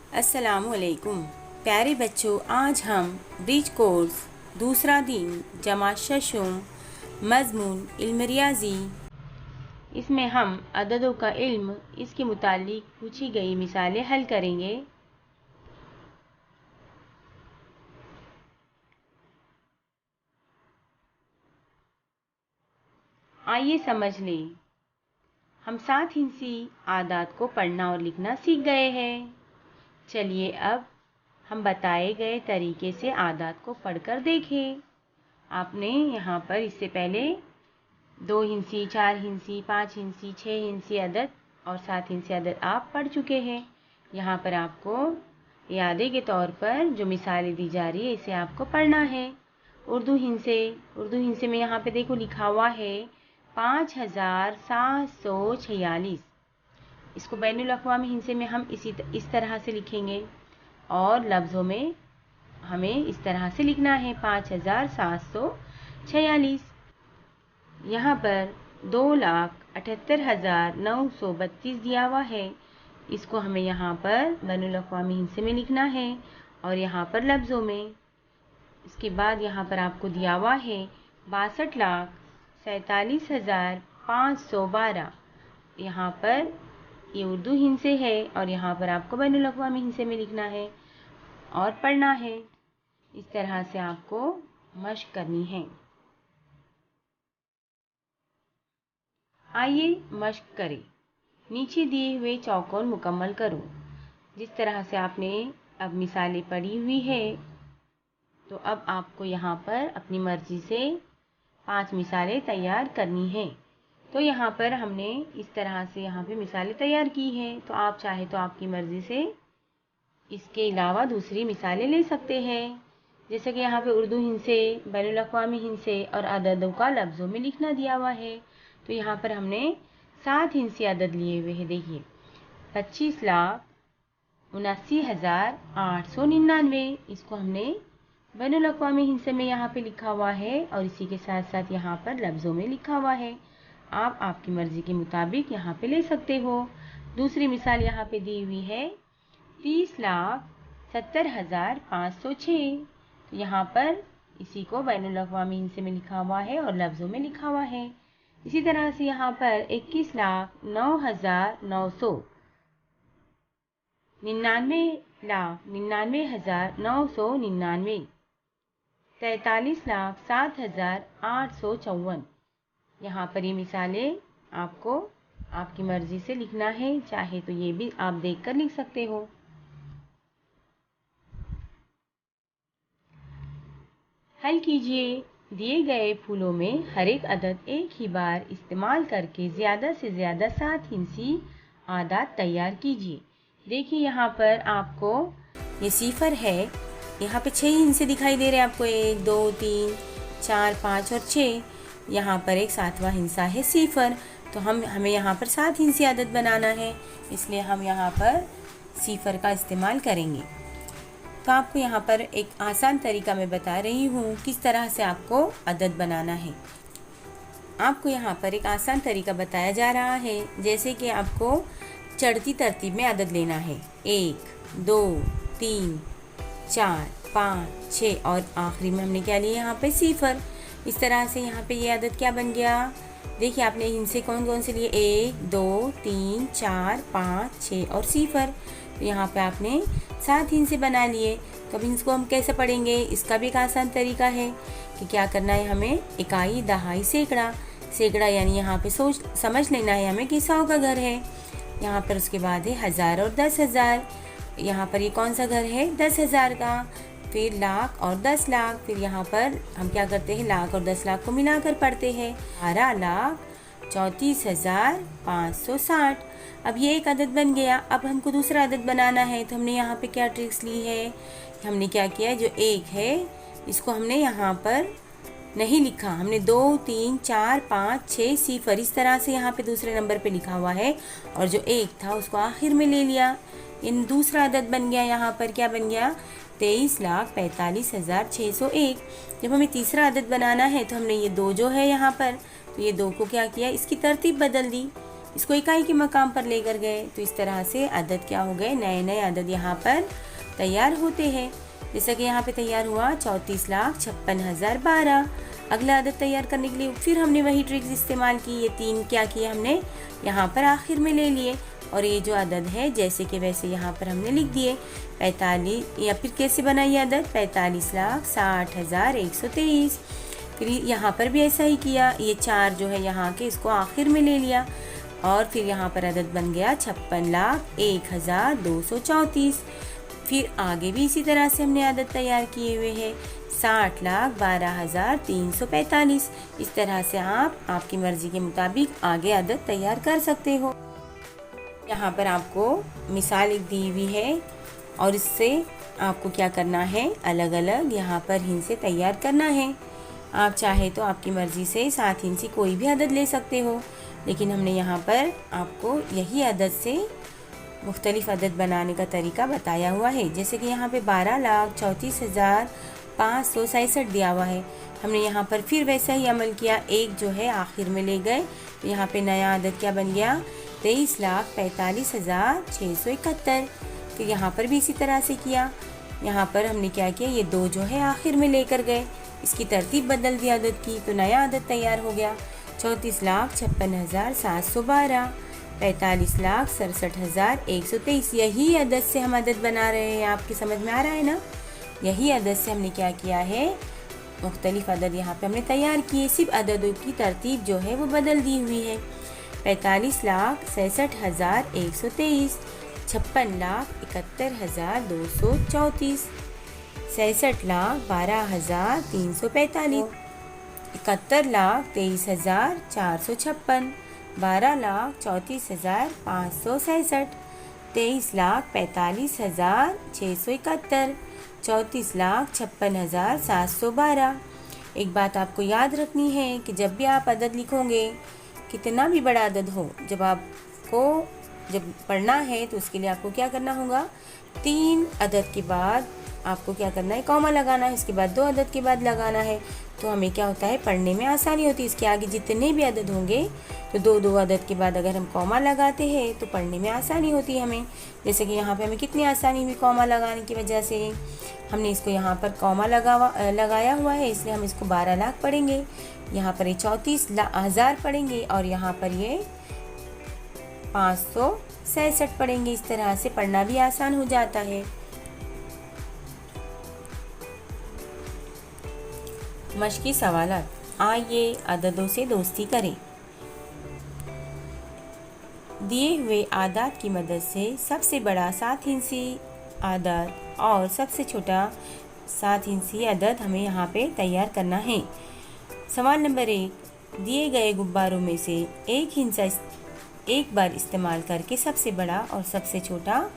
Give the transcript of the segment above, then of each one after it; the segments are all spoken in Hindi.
अस्सलामुअलैकुम प्यारे बच्चों, आज हम ब्रिज कोर्स दूसरा दिन जमात शशुम मज़मून इल्म रियाज़ी, इसमें हम अददों का इल्म इसके मुतालिक पूछी गई मिसालें हल करेंगे। आइए समझ लें। हम 7 हिंसी आदात को पढ़ना और लिखना सीख गए हैं। चलिए अब हम बताए गए तरीके से आदात को पढ़कर देखें। आपने यहाँ पर इससे पहले 2 हिंसी, 4 हिंसी, 5 हिंसी, 6 हिंसी अदद और 7 हिंसी अदद आप पढ़ चुके हैं। यहाँ पर आपको यादें के तौर पर जो मिसालें दी जा रही है इसे आपको पढ़ना है। उर्दू हिंसे में यहाँ पे देखो लिखा हुआ है 5746। इसको बैनुल अक़वामी हिंसे में हम इस तरह से लिखेंगे और लफ्ज़ों में हमें इस तरह से लिखना है 5746। यहाँ पर 2,78,932 दिया हुआ है। इसको हमें यहाँ पर बैनुल अक़वामी हिंसे में लिखना है और यहाँ पर लफ्ज़ों में। इसके बाद यहाँ पर आपको दिया हुआ है 62,47,512। यहाँ पर ये उर्दू हिंसे है और यहाँ पर आपको बैनुल अक़वामी हिंसे में लिखना है और पढ़ना है। इस तरह से आपको मश्क करनी है। आइए मश्क करें। नीचे दिए हुए चौकोन मुकम्मल करो। जिस तरह से आपने अब मिसालें पढ़ी हुई है, तो अब आपको यहाँ पर अपनी मर्ज़ी से 5 मिसालें तैयार करनी है। तो यहाँ पर हमने इस तरह से यहाँ पे मिसालें तैयार की हैं। तो आप चाहे तो आपकी मर्ज़ी से इसके अलावा दूसरी मिसालें ले सकते हैं। जैसे कि यहाँ पे उर्दू हिंसे, बैनुल अक़वामी हिंसे और अददों का लफ्ज़ों में लिखना दिया हुआ है। तो यहाँ पर हमने 7 हिंसी अदद लिए हुए हैं। देखिए 25,79,899, इसको हमने बैनुल अक़वामी हिंसे में यहाँ पे लिखा हुआ है और इसी के साथ साथ यहाँ पर लफ्ज़ों में लिखा हुआ है। आप आपकी मर्ज़ी के मुताबिक यहाँ पे ले सकते हो। दूसरी मिसाल यहाँ पे दी हुई है 30,70,506। तो यहाँ पर इसी को बैनुल अक़वामी हिंसे में लिखा हुआ है और लफ्ज़ों में लिखा हुआ है। इसी तरह से यहाँ पर 21,09,900, 99,99,999, 43,07,854। यहाँ पर ये मिसालें आपको आपकी मर्ज़ी से लिखना है। चाहे तो ये भी आप देखकर लिख सकते हो। हल कीजिए। दिए गए फूलों में हर एक अदद एक ही बार इस्तेमाल करके ज़्यादा से ज़्यादा 7 हिंसी आदात तैयार कीजिए। देखिए यहाँ पर आपको ये सिफर है। यहाँ पे 6 हिंसे दिखाई दे रहे हैं आपको, 1, 2, 3, 4, 5 और 6। यहाँ पर एक 7वां हिंसा है सिफर। तो हमें यहाँ पर 7 हिंसी आदत बनाना है, इसलिए हम यहाँ पर सिफर का इस्तेमाल करेंगे। तो आपको यहाँ पर एक आसान तरीका मैं बता रही हूँ किस तरह से आपको अदद बनाना है। आपको यहाँ पर एक आसान तरीका बताया जा रहा है। जैसे कि आपको चढ़ती तरतीब में अदद लेना है, 1, 2, 3, 4, 5, 6 और आखिरी में हमने क्या लिया यहाँ पे सिफर। इस तरह से यहाँ पे ये अदद क्या बन गया। देखिए आपने हिंसे कौन कौन से लिए, 1, 2, 3, 4, 5, 6 और सिफर। तो यहाँ पे आपने 7 हिंसे बना लिए। तो अब इसको हम कैसे पढ़ेंगे, इसका भी एक आसान तरीका है कि क्या करना है हमें। इकाई, दहाई, सैकड़ा यानी यहाँ पे समझ लेना है हमें कि 100 का घर है। यहाँ पर उसके बाद है 1000 और 10,000। यहाँ पर ये कौन सा घर है, 10,000 का। फिर लाख और 10 लाख। फिर यहाँ पर हम क्या करते हैं, लाख और 10 लाख को मिलाकर पढ़ते हैं, 12,34,560। अब ये एक अदद बन गया। अब हमको दूसरा अदद बनाना है। तो हमने यहाँ पे क्या ट्रिक्स ली है, हमने क्या किया, जो 1 है इसको हमने यहाँ पर नहीं लिखा, हमने 2, 3, 4, 5, 6 सिफर इस तरह से यहाँ पे दूसरे नंबर पे लिखा हुआ है और जो 1 था उसको आखिर में ले लिया। इन दूसरा अदद बन गया। यहाँ पर क्या बन गया, 23,45,601। जब हमें तीसरा अदद बनाना है तो हमने ये 2 जो है यहाँ पर, तो ये 2 को क्या किया, इसकी तरतीब बदल दी। इसको इकाई के मकाम पर लेकर गए तो इस तरह से अदद क्या हो गए, नए नए अदद यहाँ पर तैयार होते हैं। जैसा कि यहाँ पे तैयार हुआ 34,56,012। अगला अदद तैयार करने के लिए फिर हमने वही ट्रिक्स इस्तेमाल की। ये 3 क्या किए हमने यहाँ पर आखिर में ले लिए और ये जो अदद है जैसे कि वैसे यहाँ पर हमने लिख दिए 45, या फिर कैसे बना ये अदद 45,60,123। फिर यहाँ पर भी ऐसा ही किया, ये 4 जो है यहाँ के इसको आखिर में ले लिया और फिर यहाँ पर अदद बन गया 56,01,234। फिर आगे भी इसी तरह से हमने अदद तैयार किए हुए हैं 60,12,345। इस तरह से आप आपकी मर्जी के मुताबिक आगे अदद तैयार कर सकते हो। यहाँ पर आपको मिसाल एक दी हुई है और इससे आपको क्या करना है, अलग अलग यहाँ पर हिंसे तैयार करना है। आप चाहे तो आपकी मर्ज़ी से 7 हिंसी कोई भी अदद ले सकते हो, लेकिन हमने यहाँ पर आपको यही अदद से मुख्तलिफ अदद बनाने का तरीका बताया हुआ है। जैसे कि यहाँ पे 12,34,567 दिया हुआ है, हमने यहाँ पर फिर वैसा ही अमल किया, एक जो है आखिर में ले गए तो यहाँ पे नया अदद क्या बन गया 23,45,671। तो यहाँ पर भी इसी तरह से किया। यहाँ पर हमने क्या किया, ये 2 जो है आखिर में लेकर गए, इसकी तरतीब बदल दी अदद की, तो नया अदद तैयार हो गया 34,56,712, 45,67,123। यही अदद से हम अदद बना रहे हैं, आपकी समझ में आ रहा है ना। यही अदद से हमने क्या किया है, मुख्तलिफ अदद यहाँ पे हमने तैयार किए, सिर्फ अददों की तरतीब जो है वो बदल दी हुई है। 45,67,123, 56,71,234, 66,12,345, 71,23,456, 12,34,567, 23,45,671, 34,56,712। एक बात आपको याद रखनी है कि जब भी आप अदद लिखोगे, कितना भी बड़ा अदद हो, जब पढ़ना है तो उसके लिए आपको क्या करना होगा, 3 अदद के बाद आपको क्या करना है, कॉमा लगाना है, इसके बाद 2 अदद के बाद लगाना है। तो हमें क्या होता है, पढ़ने में आसानी होती है। इसके आगे जितने भी अदद होंगे तो 2 अदद के बाद अगर हम कॉमा लगाते हैं तो पढ़ने में आसानी होती है हमें। जैसे कि यहाँ पे हमें कितनी आसानी हुई कॉमा लगाने की वजह से। हमने इसको यहाँ पर कॉमा लगाया हुआ है, इसलिए हम इसको 12 लाख पढ़ेंगे, यहाँ पर ये 34,000 पढ़ेंगे और यहाँ पर ये 567 पढ़ेंगे। इस तरह से पढ़ना भी आसान हो जाता है। मश्की सवालात, आइए अददों से दोस्ती करें। दिए हुए आदात की मदद से सबसे बड़ा 7 हिंसी आदात और सबसे छोटा 7 हिंसी अदद हमें यहाँ पे तैयार करना है। सवाल नंबर 1, दिए गए गुब्बारों में से एक हिंसा एक बार इस्तेमाल करके सबसे बड़ा और सबसे छोटा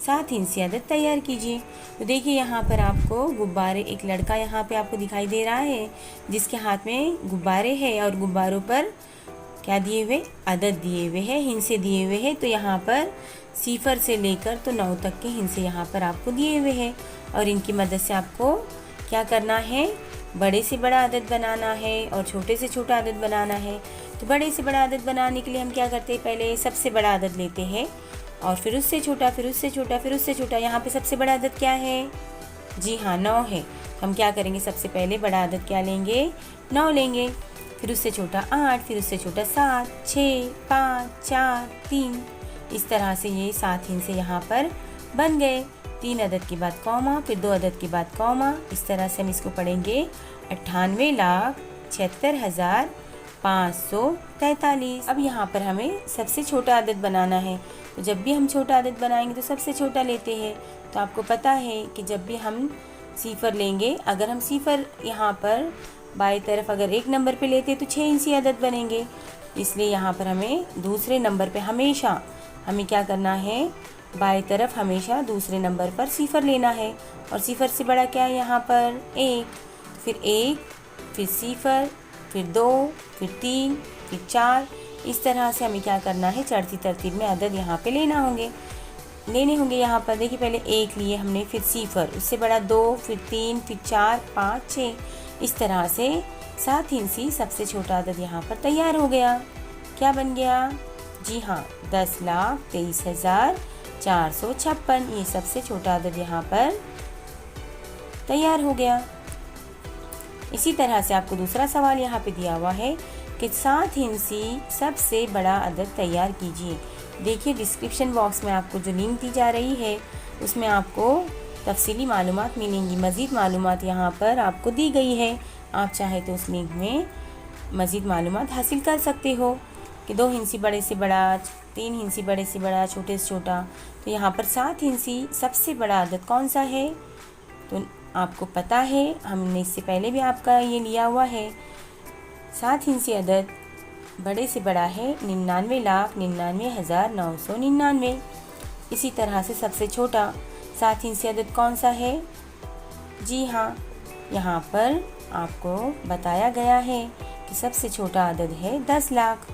7 हिंसी अदद तैयार कीजिए। तो देखिए यहाँ पर आपको गुब्बारे, एक लड़का यहाँ पे आपको दिखाई दे रहा है जिसके हाथ में गुब्बारे हैं और गुब्बारों पर क्या दिए हुए, अदद दिए हुए हैं, हिंसे दिए हुए हैं। तो यहाँ पर 0 से लेकर तो 9 तक के हिंसे यहाँ पर आपको दिए हुए हैं और इनकी मदद से आपको क्या करना है, बड़े से बड़ा अदद बनाना है और छोटे से छोटा अदद बनाना है। तो बड़े से बड़ा अदद बनाने के लिए हम क्या करते हैं, पहले सबसे बड़ा अदद लेते हैं और फिर उससे छोटा, फिर उससे छोटा, फिर उससे छोटा। यहाँ पे सबसे बड़ा अदद क्या है, जी हाँ 9 है। हम क्या करेंगे, सबसे पहले बड़ा अदद क्या लेंगे, 9 लेंगे, फिर उससे छोटा 8, फिर उससे छोटा 7, 6, 5, 4, 3। इस तरह से ये 7 हिंसे यहाँ पर बन गए। 3 अदद के बाद कॉमा, फिर 2 अदद के बाद कॉमा। इस तरह से हम इसको पढ़ेंगे 98,76,543। अब यहाँ पर हमें सबसे छोटा अदद बनाना है। तो जब भी हम छोटा अदद बनाएंगे तो सबसे छोटा लेते हैं। तो आपको पता है कि जब भी हम 0 लेंगे, अगर हम 0 यहाँ पर बाई तरफ अगर 1 नंबर पे लेते तो 6 हिंसी अदद बनेंगे। इसलिए यहाँ पर हमें दूसरे नंबर पे हमेशा हमें क्या करना है, बाई तरफ हमेशा दूसरे नंबर पर 0 लेना है। और 0 से बड़ा क्या है यहाँ पर 1, फिर 1, फिर 0, फिर 2, फिर 3, फिर 4। इस तरह से हमें क्या करना है, चढ़ती तरतीब में अदद यहाँ पे लेने होंगे। यहाँ पर देखिए पहले 1 लिए हमने, फिर 0, उससे बड़ा 2, फिर 3, फिर 4, 5, 6। इस तरह से 7 हिंसी सबसे छोटा अदद यहाँ पर तैयार हो गया। क्या बन गया, जी हाँ, 10,23,456 ये सबसे छोटा अदद यहाँ पर तैयार हो गया। इसी तरह से आपको दूसरा सवाल यहाँ पे दिया हुआ है कि 7 हिंसी सबसे बड़ा अदद तैयार कीजिए। देखिए डिस्क्रिप्शन बॉक्स में आपको जो लिंक दी जा रही है उसमें आपको तफसीली मालूमात मिलेंगी। मज़ीद मालूमात यहाँ पर आपको दी गई है। आप चाहे तो उस लिंक में मज़ीद मालूमात हासिल कर सकते हो कि 2 हिंसी बड़े से बड़ा, 3 हिंसी बड़े से बड़ा, छोटे से छोटा। तो यहाँ पर 7 हिंसी सबसे बड़ा अदद कौन सा है तो आपको पता है, हमने इससे पहले भी आपका ये लिया हुआ है। 7 हिंसी अदद बड़े से बड़ा है 99,99,999। इसी तरह से सबसे छोटा 7 हिंसी अदद कौन सा है? जी हाँ, यहाँ पर आपको बताया गया है कि सबसे छोटा अदद है 10 लाख।